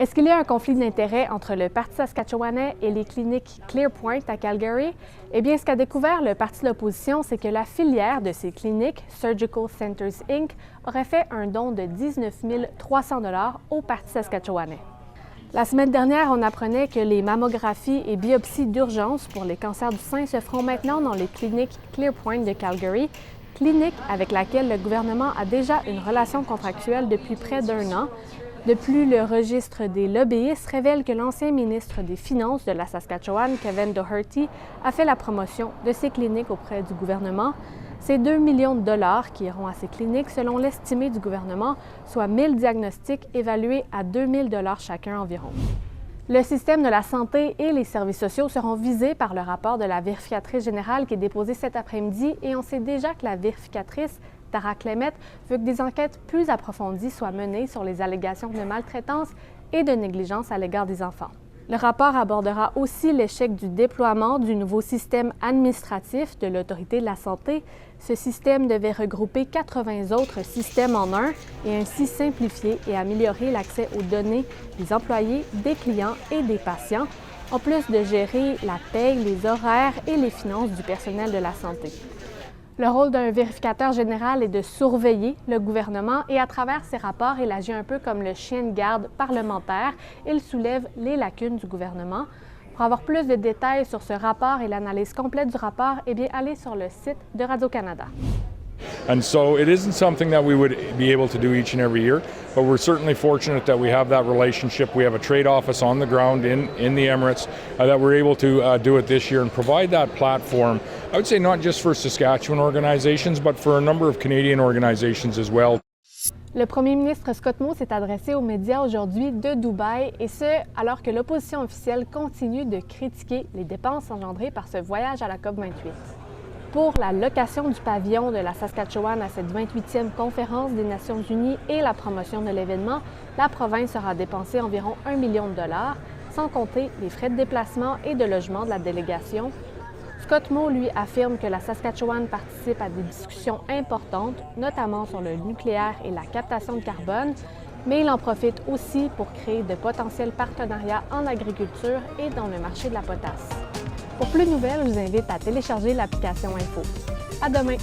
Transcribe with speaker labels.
Speaker 1: Est-ce qu'il y a un conflit d'intérêts entre le Parti saskatchewanais et les cliniques ClearPoint à Calgary? Eh bien, ce qu'a découvert le Parti de l'opposition, c'est que la filière de ces cliniques, Surgical Centers Inc., aurait fait un don de 19 300 $ au Parti saskatchewanais. La semaine dernière, on apprenait que les mammographies et biopsies d'urgence pour les cancers du sein se feront maintenant dans les cliniques ClearPoint de Calgary, clinique avec laquelle le gouvernement a déjà une relation contractuelle depuis près d'1 an. De plus, le registre des lobbyistes révèle que l'ancien ministre des Finances de la Saskatchewan, Kevin Doherty, a fait la promotion de ces cliniques auprès du gouvernement. C'est 2 millions de dollars qui iront à ces cliniques selon l'estimé du gouvernement, soit 1000 diagnostics évalués à 2 000 $ chacun environ. Le système de la santé et les services sociaux seront visés par le rapport de la vérificatrice générale qui est déposé cet après-midi et on sait déjà que la vérificatrice Tara Clemette veut que des enquêtes plus approfondies soient menées sur les allégations de maltraitance et de négligence à l'égard des enfants. Le rapport abordera aussi l'échec du déploiement du nouveau système administratif de l'Autorité de la santé. Ce système devait regrouper 80 autres systèmes en un et ainsi simplifier et améliorer l'accès aux données des employés, des clients et des patients, en plus de gérer la paie, les horaires et les finances du personnel de la santé. Le rôle d'un vérificateur général est de surveiller le gouvernement et à travers ses rapports, il agit un peu comme le chien de garde parlementaire. Il soulève les lacunes du gouvernement. Pour avoir plus de détails sur ce rapport et l'analyse complète du rapport, eh bien, allez sur le site de Radio-Canada.
Speaker 2: And so it isn't something that we would be able to do each and every year, but we're certainly fortunate that we have that relationship. We have a trade office on the ground in the Emirates that we're able to do it this year and provide that platform, I would say not just for Saskatchewan organizations, but for a number of Canadian organizations as well.
Speaker 1: Le premier ministre Scott Moe s'est adressé aux médias aujourd'hui de Dubaï, et ce, alors que l'opposition officielle continue de critiquer les dépenses engendrées par ce voyage à la COP28. Pour la location du pavillon de la Saskatchewan à cette 28e conférence des Nations unies et la promotion de l'événement, la province aura dépensé environ 1 million de dollars, sans compter les frais de déplacement et de logement de la délégation. Scott Moe, lui, affirme que la Saskatchewan participe à des discussions importantes, notamment sur le nucléaire et la captation de carbone, mais il en profite aussi pour créer de potentiels partenariats en agriculture et dans le marché de la potasse. Pour plus de nouvelles, je vous invite à télécharger l'application Info. À demain!